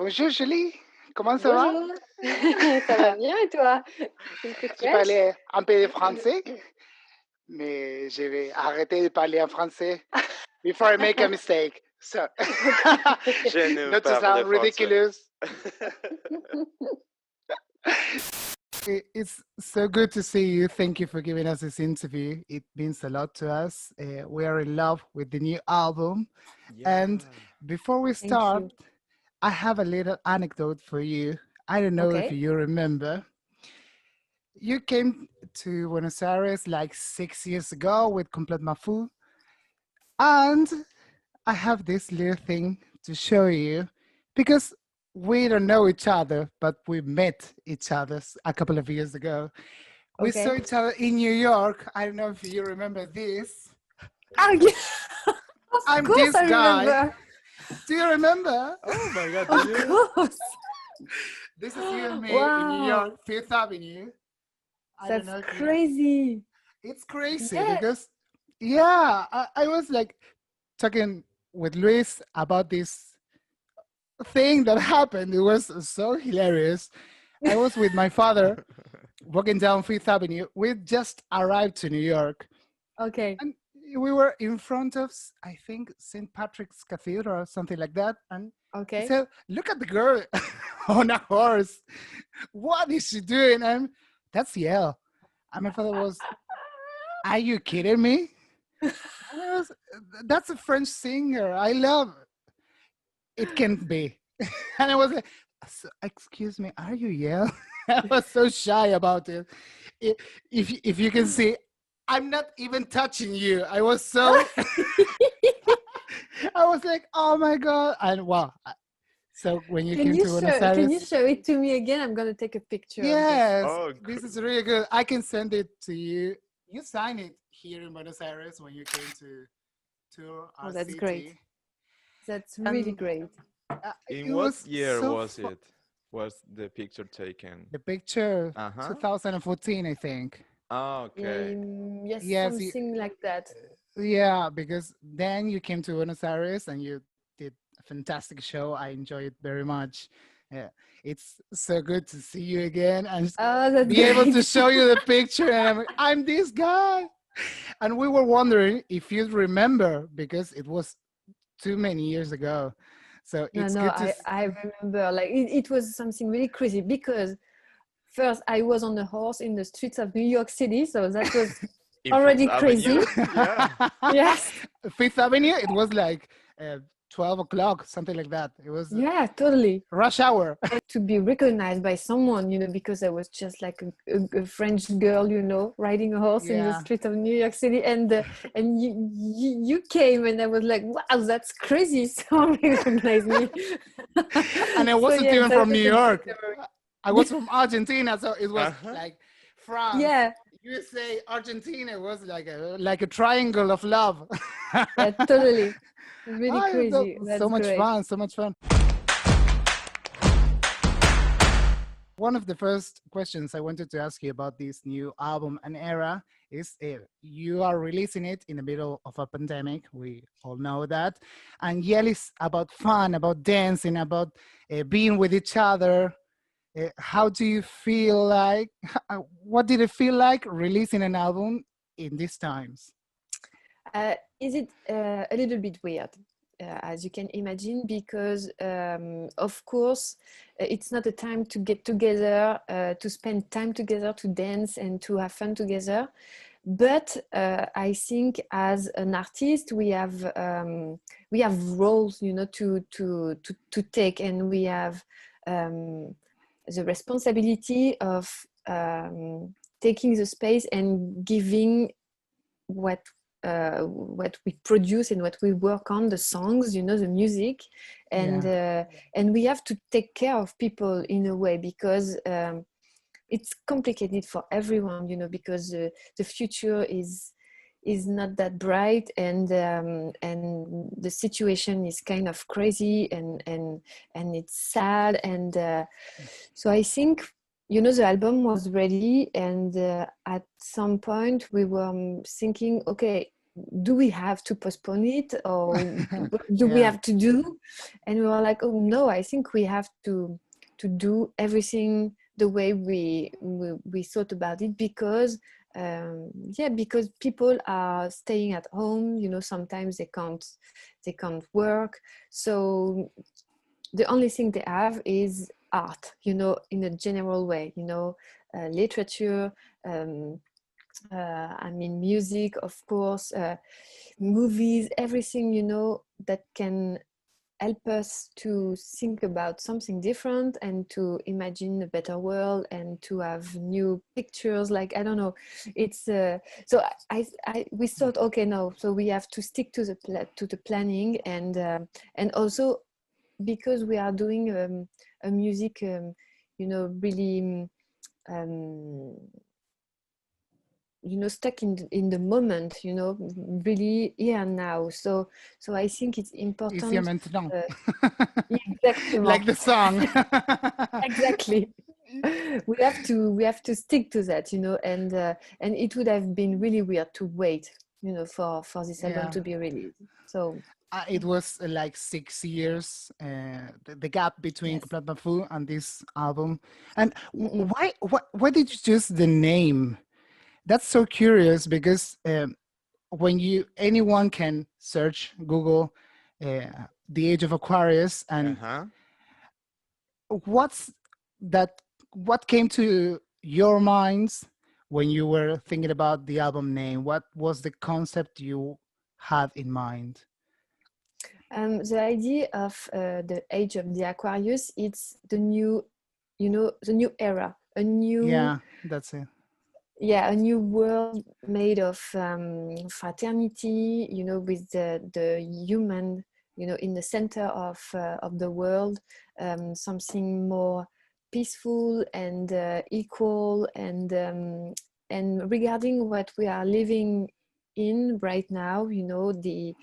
Bonjour Julie, comment ça va? Bonjour, ça va bien et toi? Une toute Je fraîche? parlais un peu de français, mais je vais arrêter de parler en français before I make a mistake. So, Je ne not to parle sound français. ridiculous. It's so good to see you. Thank you for giving us this interview. It means a lot to us. We are in love with the new album. And before we start, I have a little anecdote for you. I don't know if you remember. You came to Buenos Aires like 6 years ago with Complete Mafu. And I have this little thing to show you because we don't know each other, but we met each other a couple of years ago. We saw each other in New York. I don't know if you remember this. Oh, yeah. I'm course this I guy. Remember. Do you remember? Oh my God, Of course. This is you and me in New York, Fifth Avenue. That's crazy. It's crazy because, I was like talking with Luis about this thing that happened. It was so hilarious. I was with my father walking down Fifth Avenue. We just arrived to New York. Okay. And we were in front of, I think, St. Patrick's Cathedral or something like that. And he said, look at the girl on a horse. What is she doing? And that's YELLE. And my father was, are you kidding me? That's a French singer. I love it. Can't be. And I was like, excuse me, are you YELLE? I was so shy about it. If you can see, I'm not even touching you. I was so, I was like, oh my God. And wow. So when you came to Buenos Aires. Can you show it to me again? I'm going to take a picture. Yes, this is really good. I can send it to you. You signed it here in Buenos Aires when you came to our that's city. Great. That's really great. In what year was it? Was the picture taken? The picture, 2014, I think. Oh, okay. Yes, something like that. Yeah, because then you came to Buenos Aires and you did a fantastic show. I enjoyed it very much. Yeah, it's so good to see you again and be able to show you the picture. And I'm this guy. And we were wondering if you remember because it was too many years ago. So it's good to I remember. Like it was something really crazy because first I was on a horse in the streets of New York City, so that was already crazy. Yes. Fifth Avenue, it was like 12 o'clock, something like that. It was totally rush hour. To be recognized by someone, because I was just like a French girl, riding a horse in the street of New York City, and you came, and I was like, wow, that's crazy. Someone recognized me. And I wasn't even from New York. I was from Argentina, so it was like France. Yeah. USA, Argentina was like a triangle of love. Yeah, totally. Really crazy. So much fun, so much fun. One of the first questions I wanted to ask you about this new album, An Era, is you are releasing it in the middle of a pandemic. We all know that. And YELLE is about fun, about dancing, about being with each other. How do you feel like, what did it feel like releasing an album in these times? Is it a little bit weird, as you can imagine, because of course it's not a time to get together, to spend time together, to dance and to have fun together. But I think as an artist, we have roles, to take, and we have the responsibility of taking the space and giving what we produce and what we work on, the songs, the music, and we have to take care of people in a way, because it's complicated for everyone, because the future is not that bright, and the situation is kind of crazy, and it's sad, and so I think the album was ready, and at some point we were thinking, okay, do we have to postpone it, or what do we have to do? And we were like, oh no, I think we have to do everything the way we thought about it, because because people are staying at home, you know, sometimes they can't work, so the only thing they have is art, you know, in a general way, you know, literature, I mean music, of course, movies, everything, you know, that can help us to think about something different and to imagine a better world and to have new pictures. Like, I don't know, it's so we thought, okay, no, so we have to stick to the planning, and also because we are doing a music, you know, really you know, stuck in the moment, you know, really here and now. So I think it's important. Ici et maintenant. Exactly. Like the song. Exactly. We have to stick to that, you know, and it would have been really weird to wait, you know, for this album to be released. So it was like 6 years, the gap between Complètement Fou and this album. And why did you choose the name? That's so curious, because when anyone can search Google the age of Aquarius, and what came to your minds when you were thinking about the album name? What was the concept you had in mind? The idea of the age of the Aquarius, it's the new, you know, the new era, a new, that's it. A new world made of fraternity, you know, with the human, you know, in the center of the world, something more peaceful and equal, and regarding what we are living in right now, you know, the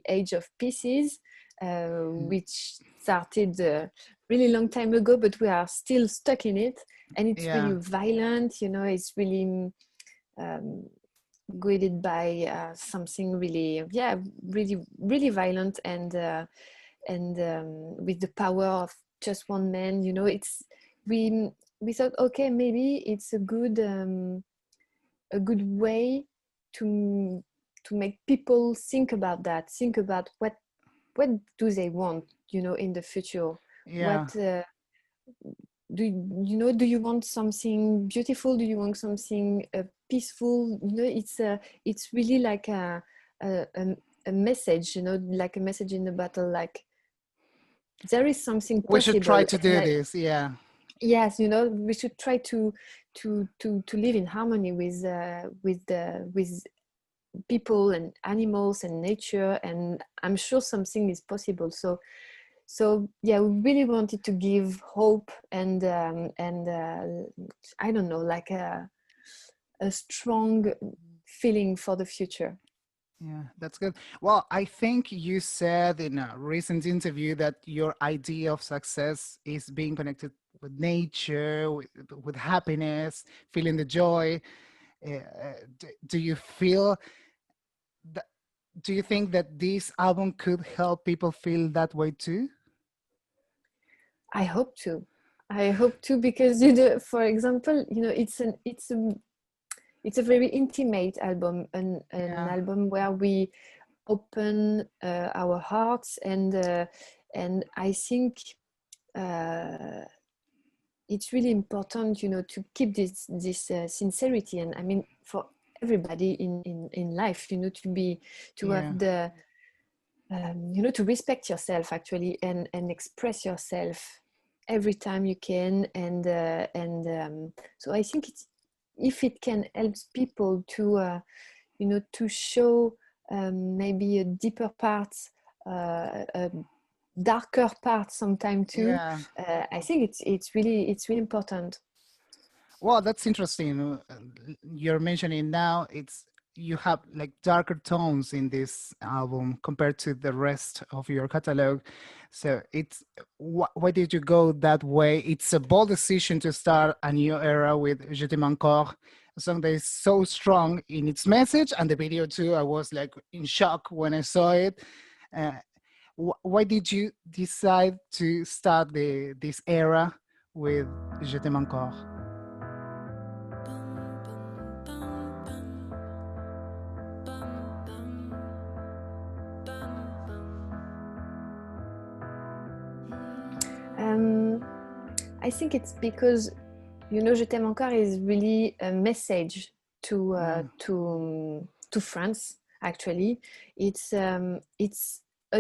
age of Pisces, which started really long time ago, but we are still stuck in it, and it's really violent, you know, it's really guided by something really really violent, and with the power of just one man, you know. It's we thought, okay, maybe it's a good way to make people think about that, think about what do they want, you know, in the future. What do you want something beautiful? Do you want something peaceful? You know, it's really like a message, you know, like a message in the battle, like there is something possible. We should try to do this. Yes, you know, we should try to live in harmony with people and animals and nature, and I'm sure something is possible. So we really wanted to give hope and I don't know, like a strong feeling for the future. Yeah, that's good. Well, I think you said in a recent interview that your idea of success is being connected with nature, with happiness, feeling the joy. Do you feel that? Do you think that this album could help people feel that way too? I hope to. I hope to, because, you know, for example, you know, it's a very intimate album, an album where we open our hearts, and I think it's really important, you know, to keep this sincerity, and I mean for everybody in life, you know, to have the you know, to respect yourself actually, and express yourself every time you can, and so I think it's, if it can help people to you know, to show maybe a deeper part, a darker part sometime too. I think it's really important. Well, that's interesting. You're mentioning now you have like darker tones in this album compared to the rest of your catalog. So it's why did you go that way? It's a bold decision to start a new era with Je T'aime Encore, a song that is so strong in its message, and the video too. I was like in shock when I saw it. Why did you decide to start this era with Je T'aime Encore? I think it's because, you know, Je T'aime Encore is really a message to France. Actually, it's a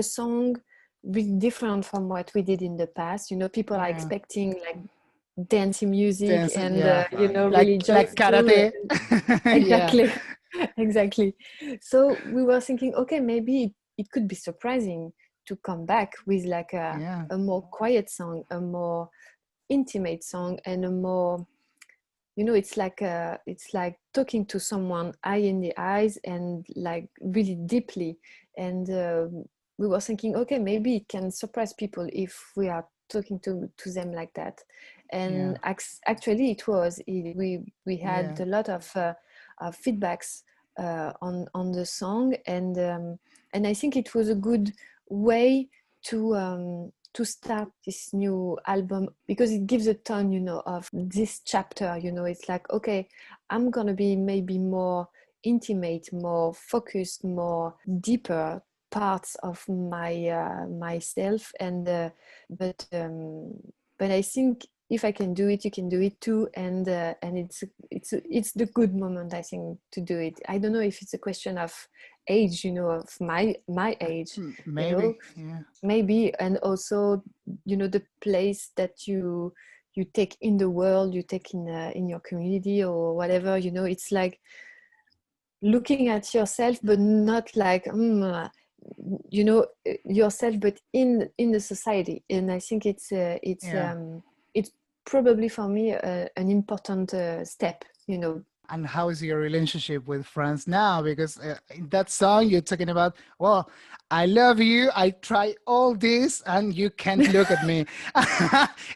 song really different from what we did in the past. You know, people are expecting like dancing music and you know, really like karate. Exactly. Exactly. So we were thinking, okay, maybe it could be surprising to come back with like a more quiet song, a more intimate song, and a more, you know, it's like talking to someone eye in the eyes and like really deeply. And we were thinking, okay, maybe it can surprise people if we are talking to them like that. And actually it was, we had a lot of feedbacks on the song, and I think it was a good way to start this new album, because it gives a tone, you know, of this chapter. You know, it's like, okay, I'm gonna be maybe more intimate, more focused, more deeper parts of my myself, and but I think if I can do it, you can do it too, and it's the good moment, I think, to do it. I don't know if it's a question of age, you know, of my age, maybe, you know? Maybe, and also, you know, the place that you take in the world, you take in your community or whatever, you know. It's like looking at yourself, but not like you know, yourself, but in the society. And I think it's probably for me an important step, you know. And how is your relationship with France now? Because in that song you're talking about, well, I love you, I try all this, and you can't look at me.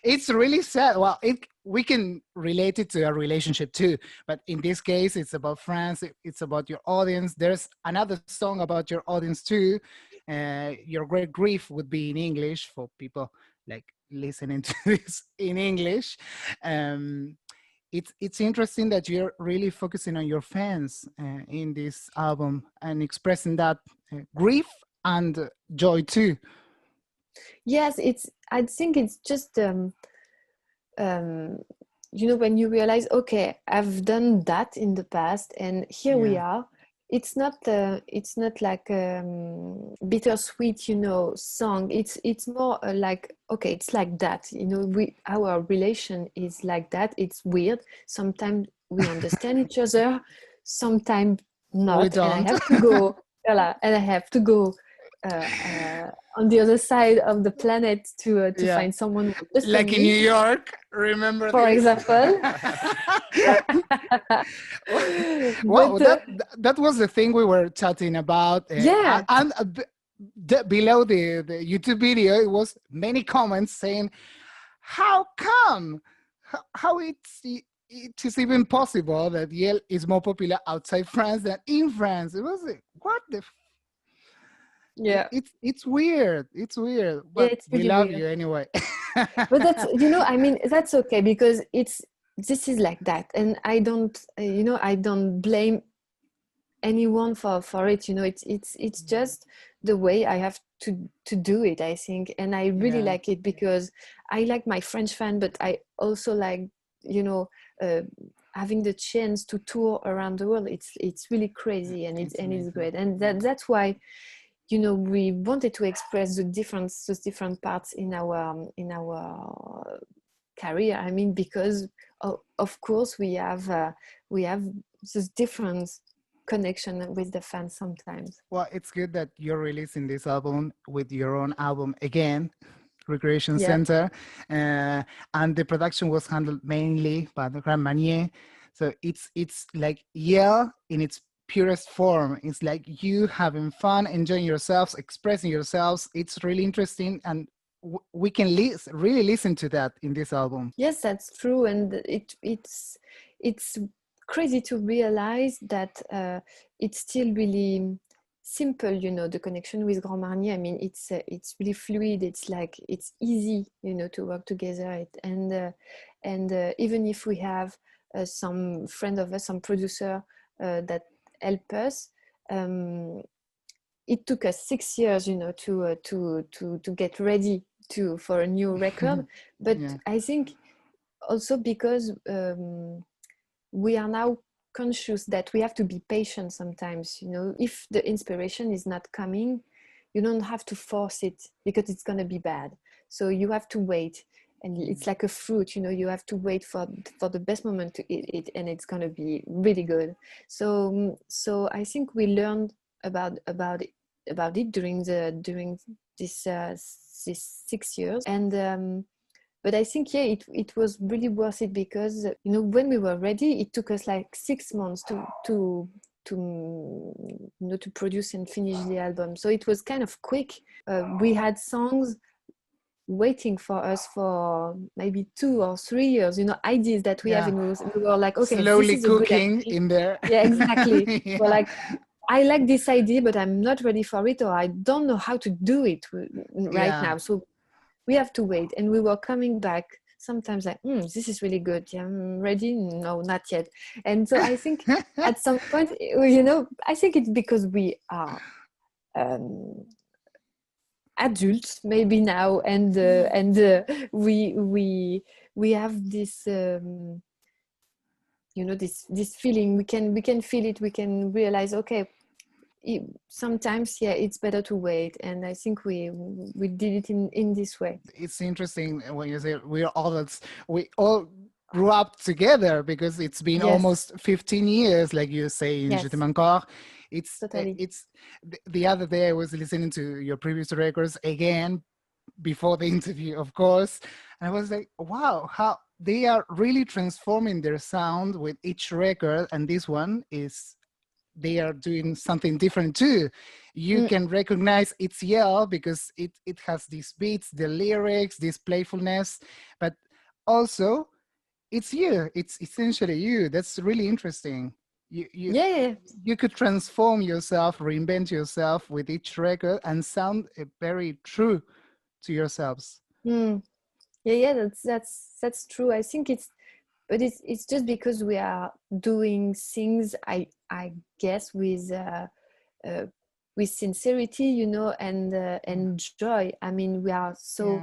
It's really sad. Well, we can relate it to a relationship too, but in this case, it's about France. It's about your audience. There's another song about your audience too. Your Great Grief would be in English for people like listening to this in English. It's interesting that you're really focusing on your fans in this album and expressing that grief and joy too. Yes, I think it's just you know, when you realize, okay, I've done that in the past, and here we are. It's not like bittersweet, you know, song. It's more like, okay, it's like that, you know. Our relation is like that. It's weird. Sometimes we understand each other, sometimes not. We don't. And I have to go, and I have to go on the other side of the planet to find someone like in New York, remember, for example. Well, that was the thing we were chatting about. And below the YouTube video, it was many comments saying, how come, how it is even possible that YELLE is more popular outside France than in France? It was like, what the it's weird. It's weird. But it's we love you anyway. But that's, you know, I mean, that's okay, because this is like that, and I don't, you know, I don't blame anyone for it. You know, it's just the way I have to do it, I think. And I really like it because I like my French fan, but I also like, you know, having the chance to tour around the world. It's really crazy, and it's great, and that's why, you know, we wanted to express those different parts in our career. I mean, because of course we have this different connection with the fans sometimes. Well, it's good that you're releasing this album with your own album again, Recreation Center, and the production was handled mainly by the Grand Manier. So it's like YELLE in its purest form. It's like you having fun, enjoying yourselves, expressing yourselves. It's really interesting, and we can really listen to that in this album. Yes, that's true, and it's crazy to realize that it's still really simple, you know, the connection with Grand Marnier. I mean, it's really fluid. It's like, it's easy, you know, to work together. And even if we have some friend of us, some producer that help us, it took us 6 years, you know, to get ready for a new record. But I think also because we are now conscious that we have to be patient sometimes, you know. If the inspiration is not coming, you don't have to force it, because it's going to be bad. So you have to wait, and it's like a fruit, you know, you have to wait for the best moment to eat it, and it's going to be really good. So I think we learned about it during this 6 years. And but I think, yeah, it was really worth it, because, you know, when we were ready, it took us like 6 months to you know, to produce and finish the album. So it was kind of quick. We had songs waiting for us for maybe 2 or 3 years, you know, ideas that we have, and we were like, okay, slowly this is cooking in there. Yeah, exactly. We're like, I like this idea, but I'm not ready for it, or I don't know how to do it right now. So we have to wait. And we were coming back sometimes like, this is really good. Yeah, I'm ready. No, not yet. And so I think at some point, you know, I think it's because we are adults maybe now, and we have this you know, this feeling. We can feel it. We can realize, okay, sometimes, yeah, it's better to wait. And I think we did it in this way. It's interesting when you say we all grew up together, because it's been almost 15 years, like you say in Je T'aime Encore. It's totally. It's the other day I was listening to your previous records again before the interview, of course, and I was like, wow, how they are really transforming their sound with each record. And this one is, they are doing something different too. You can recognize it's YELLE because it has these beats, the lyrics, this playfulness, but also it's you. It's essentially you. That's really interesting. You could transform yourself, reinvent yourself with each record, and sound very true to yourselves. That's true. I think it's just because we are doing things, I guess, with sincerity, you know, and joy. I mean, we are so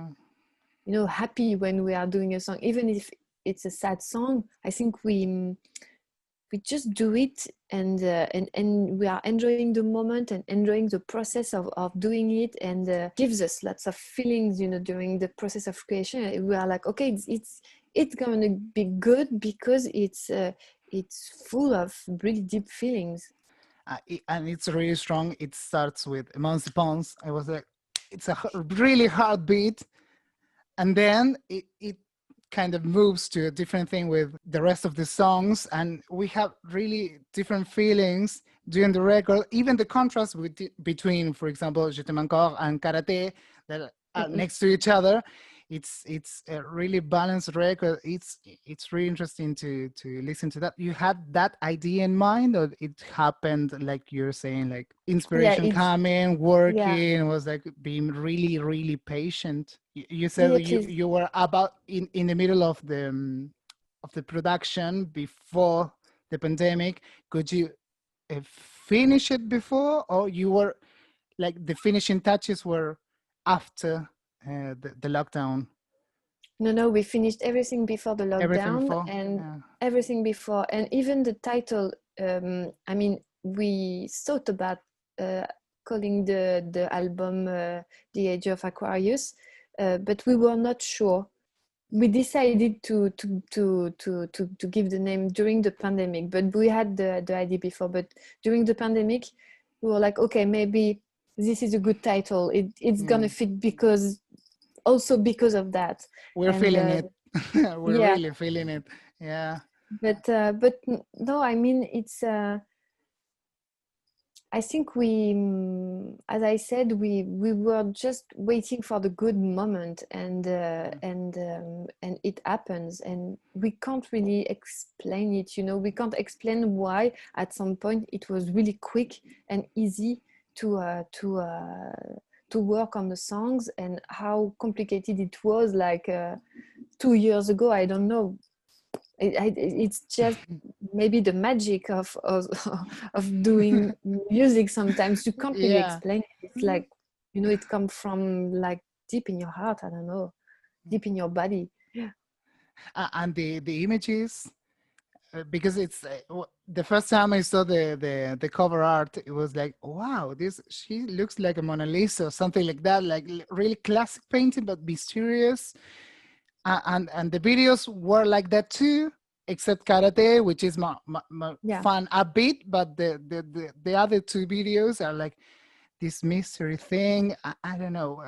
you know, happy when we are doing a song, even if it's a sad song. I think we just do it, and we are enjoying the moment and enjoying the process of doing it, and gives us lots of feelings, you know, during the process of creation. We are like, okay, it's going to be good because it's full of really deep feelings. And it's really strong. It starts with Emancipance. I was like, it's a really hard beat, and then it kind of moves to a different thing with the rest of the songs, and we have really different feelings during the record. Even the contrast between, for example, Je T'aime Encore and Karate, that are next to each other, it's a really balanced record. It's really interesting to listen to that. You had that idea in mind, or it happened, like you're saying, like inspiration coming, working, was like being really, really patient? You said you were about in the middle of the production before the pandemic. Could you finish it before, or you were like the finishing touches were after the lockdown? No, we finished everything before the lockdown, everything before, and even the title. I mean, we thought about calling the album "The Age of Aquarius," but we were not sure. We decided to give the name during the pandemic, but we had the idea before. But during the pandemic, we were like, okay, maybe this is a good title. It's gonna fit because of that. We're feeling it. We're really feeling it. Yeah. But no, I mean, it's I think we, as I said, we were just waiting for the good moment, and it happens, and we can't really explain it. You know, we can't explain why at some point it was really quick and easy to work on the songs, and how complicated it was. Like 2 years ago, I don't know. It's just maybe the magic of doing music. Sometimes you can't really explain it. It's like, you know, it comes from like deep in your heart. I don't know, deep in your body. Yeah. And the images, because it's the first time I saw the cover art, it was like, wow, this, she looks like a Mona Lisa or something like that, like really classic painting but mysterious. And the videos were like that too, except Karate, which is my fun a bit, but the other two videos are like this mystery thing. I don't know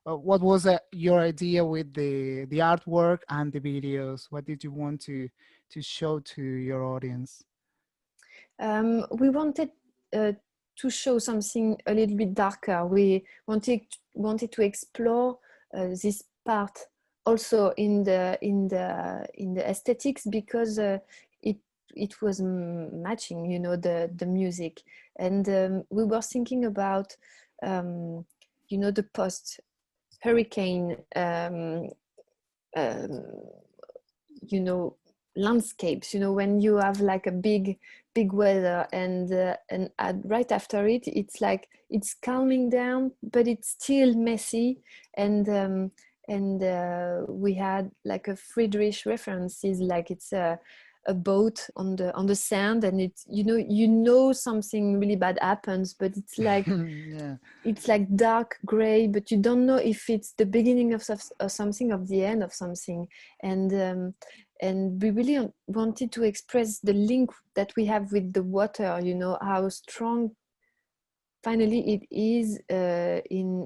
what was your idea with the artwork and the videos? What did you want to show to your audience? We wanted to show something a little bit darker. We wanted to explore this part also in the aesthetics, because it was matching, you know, the music. And we were thinking about you know, the post hurricane you know, landscapes, you know, when you have like a big weather, and right after it, it's like it's calming down, but it's still messy. And we had like a Friedrich references, like it's a boat on the sand, and it's, you know something really bad happens, but it's like it's like dark gray, but you don't know if it's the beginning of something, of the end of something. And we really wanted to express the link that we have with the water, you know, how strong finally it is in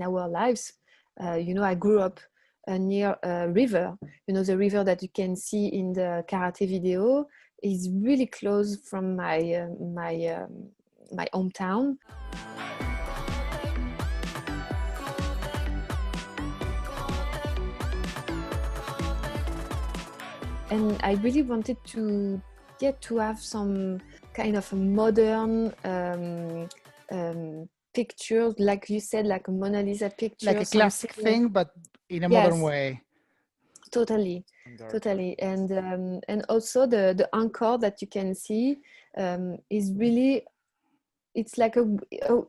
our lives. You know, I grew up near a river. You know, the river that you can see in the karate video is really close from my my hometown. And I really wanted to have some kind of a modern pictures, like you said, like a Mona Lisa picture, like a classic thing, but in a modern way. Totally. And also the encore that you can see is really, it's like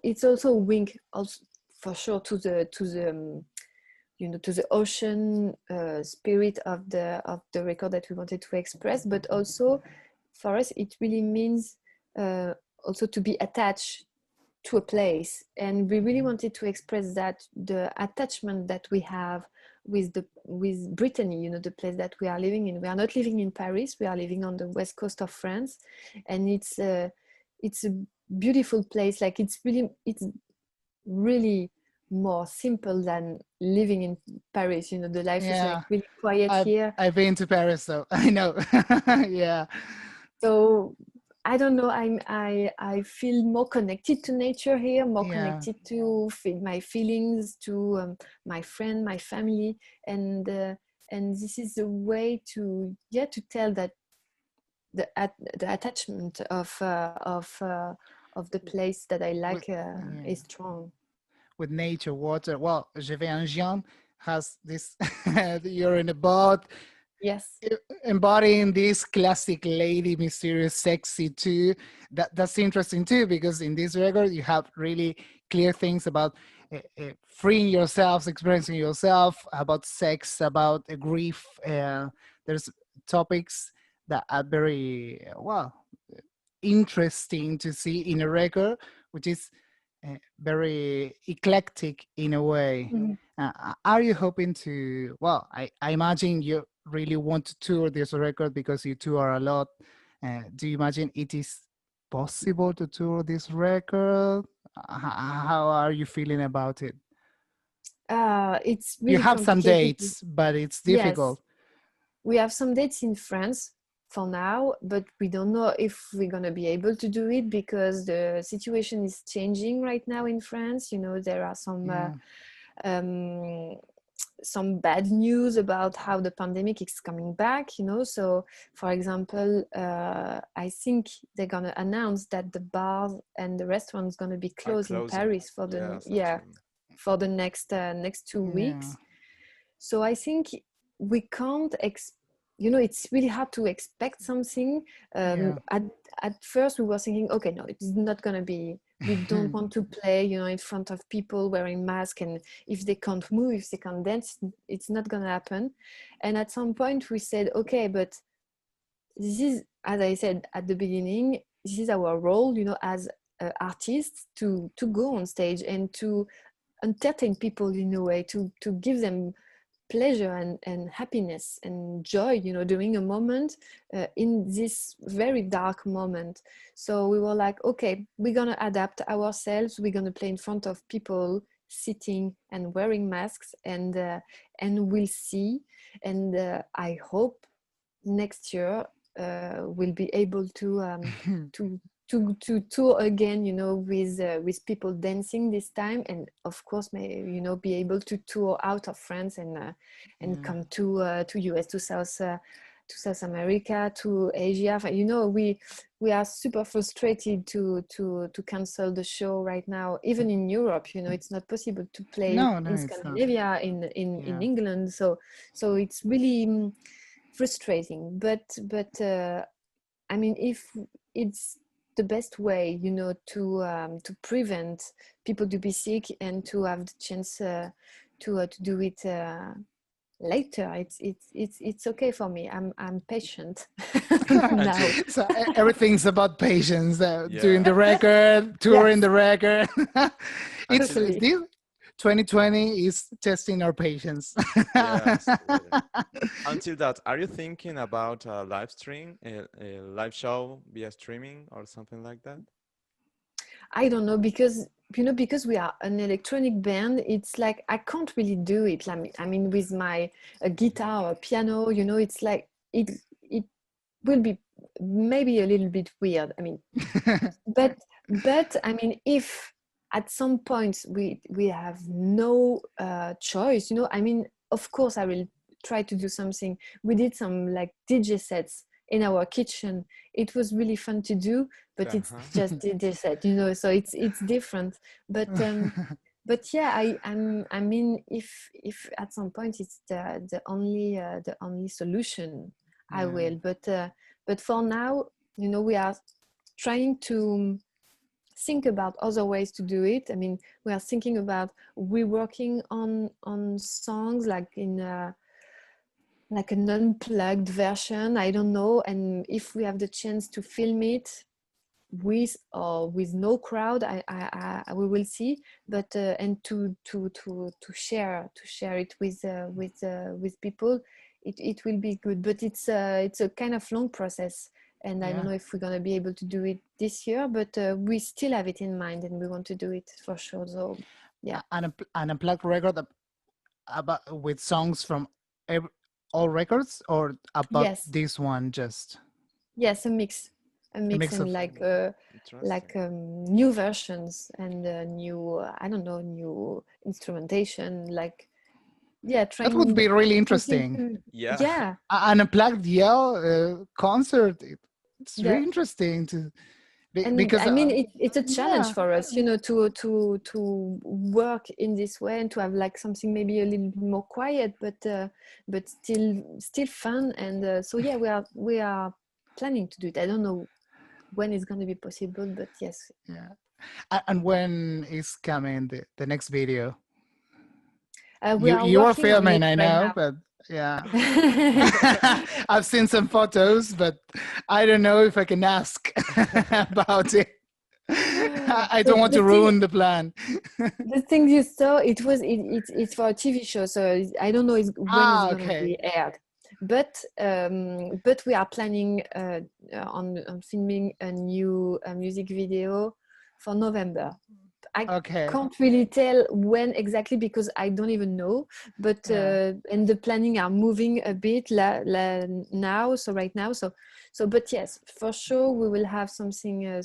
it's also a wink, also for sure, to the you know, to the ocean spirit of the record that we wanted to express. But also for us, it really means also to be attached to a place, and we really wanted to express that, the attachment that we have with Brittany, you know, the place that we are living in. We are not living in Paris, we are living on the west coast of France, and it's a beautiful place. Like it's really more simple than living in Paris. You know, the life is like really quiet here. I've been to Paris, so I know. Yeah. So I don't know, I feel more connected to nature here, more connected to my feelings, to my friend, my family, and this is a way to tell that the attachment of the place that I like is strong. With nature, water. Well, Je vais en Jean has this, you're in a boat. Yes. Embodying this classic lady, mysterious, sexy too. That's interesting too, because in this record you have really clear things about freeing yourself, experiencing yourself, about sex, about grief. There's topics that are very, interesting to see in a record, which is very eclectic in a way. Are you hoping to, I imagine you really want to tour this record because you tour a lot. Do you imagine it is possible to tour this record? How are you feeling about it? It's really you have some dates, but it's difficult. Yes. We have some dates in France for now, but we don't know if we're going to be able to do it because the situation is changing right now in France. You know, there are some bad news about how the pandemic is coming back, you know. So for example, I think they're going to announce that the bars and the restaurants going to be closed in Paris for the for the next 2 weeks. So I think we can't you know, it's really hard to expect something. At first we were thinking, okay, no, it's not going to be, we don't want to play, you know, in front of people wearing masks, and if they can't move, if they can't dance, it's not going to happen. And at some point we said, okay, but this is, as I said at the beginning, this is our role, you know, as artists, to go on stage and to entertain people in a way, to give them pleasure and happiness and joy, you know, during a moment, in this very dark moment. So we were like, okay, we're gonna adapt ourselves, we're gonna play in front of people sitting and wearing masks, and we'll see. And I hope next year we'll be able to tour again, you know, with people dancing this time, and of course, you know, be able to tour out of France and come to US, to South America, to Asia. You know, we are super frustrated to cancel the show right now. Even in Europe, you know, it's not possible to play in Scandinavia, in England. So it's really frustrating. But I mean, if it's the best way, you know, to prevent people to be sick and to have the chance to do it later, it's okay for me. I'm patient now. So everything's about patience. Doing the record, touring the record. It's 2020 is testing our patience. Yes. Until that, are you thinking about a live stream, a live show via streaming or something like that? I don't know, because, you know, because we are an electronic band, it's like I can't really do it. I mean, with my guitar or piano, you know, it's like it will be maybe a little bit weird. I mean, but I mean, if at some point we have no choice, you know, I mean, of course I will try to do something. We did some like DJ sets in our kitchen. It was really fun to do, but it's just DJ set, you know, so it's different. But yeah, I mean, if at some point it's the only solution, I will. But for now, you know, we are trying to think about other ways to do it. I mean, we are thinking about reworking on songs, like in like an unplugged version, I don't know. And if we have the chance to film it with or with no crowd, we will see. But and to share it with people, it will be good. But it's a kind of long process. And I don't know if we're going to be able to do it this year, but we still have it in mind and we want to do it for sure. So, yeah. An unplugged record about with songs from all records, or about this one just? Yes, a mix and like new versions and new, I don't know, new instrumentation, like. Yeah, that would be really interesting. Yeah. An unplugged YELLE concert. It's really interesting to, because I mean, it's a challenge for us, you know, to work in this way and to have like something maybe a little more quiet, but still fun. And so yeah, we are planning to do it. I don't know when it's going to be possible, but yes. Yeah. And when is coming the next video? You are filming, I know, but yeah. I've seen some photos, but I don't know if I can ask about it. I don't want to ruin the plan. The thing you saw, it's for a TV show, so I don't know when it's going to be aired. But we are planning on filming a new music video for November. I Okay. can't really tell when exactly because I don't even know. But and the planning are moving a bit now. So right now, but yes, for sure we will have something a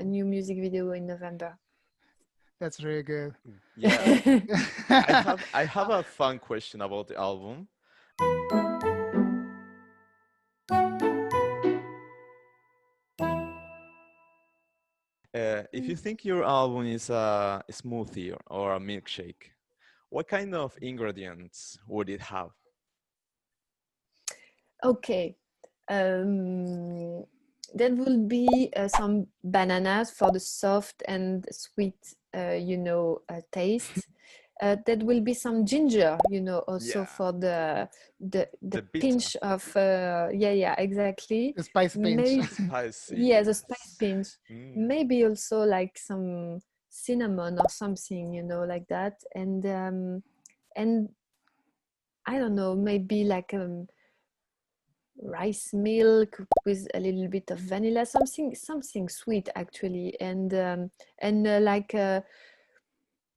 new music video in November. That's really good. Yeah. I have a fun question about the album. If you think your album is a smoothie or a milkshake, what kind of ingredients would it have? Okay. There will be some bananas for the soft and sweet, taste. There will be some ginger, also for the pinch of exactly. The spice pinch. Maybe, Spicy. yeah, the spice pinch. Maybe also like some cinnamon or something, like that. And I don't know, maybe like rice milk with a little bit of vanilla, something sweet actually, and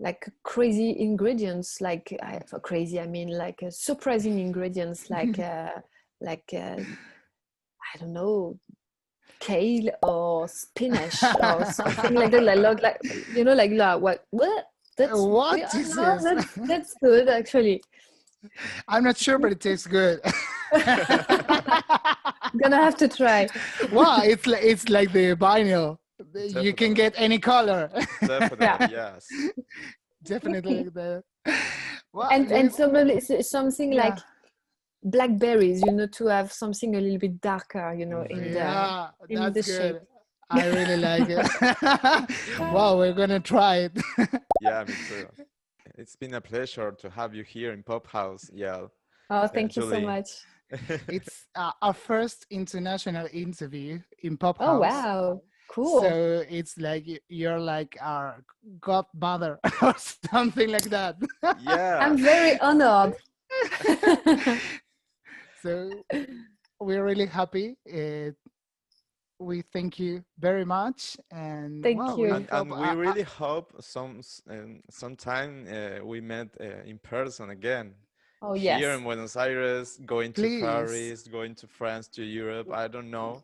like crazy ingredients, like for crazy I mean like surprising ingredients, like I don't know, kale or spinach or something like that, like what What is this? that's good actually. I'm not sure, but it tastes good. Gonna have to try. Wow, it's like the vinyl. Definitely. You can get any color. Definitely, yes. Definitely like that. Wow, and something like blackberries, to have something a little bit darker, in that's the good. shape. I really like it. Wow, we're gonna try it. Yeah, me too. It's been a pleasure to have you here in Pop House, YELLE. Oh, thank you so Julie. much. It's our first international interview in Pop House. Oh, wow. Cool. So it's like you're like our godmother or something like that. Yeah. I'm very honored. So we're really happy. We thank you very much, and thank you. And we really hope sometime we met in person again. Oh, here yes. in Buenos Aires, going Please. to Paris, going to France, to Europe. I don't know,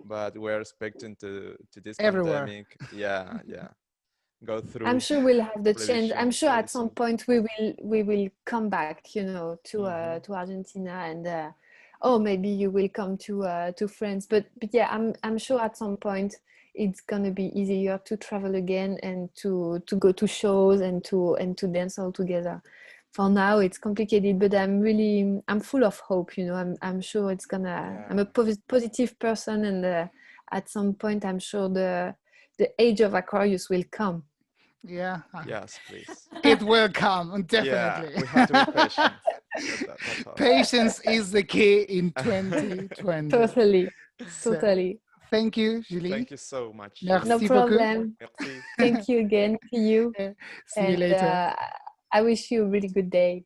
but we're expecting to this Everywhere. pandemic. Yeah, go through. I'm sure we'll have the chance. I'm sure really at some point we will come back, to Argentina, and maybe you will come to France. But yeah, I'm sure at some point it's gonna be easier to travel again and to go to shows and to dance all together. For now it's complicated, but I'm full of hope, I'm sure it's gonna I'm a positive person, and at some point I'm sure the age of Aquarius will come. Yeah. Yes, please. It will come, definitely. Yeah, we have to be patient. That's all. Patience is the key in 2020. Totally. So, Totally. thank you, Julie. Thank you so much. Merci No problem. Merci. Thank you again to you. See you later. I wish you a really good day.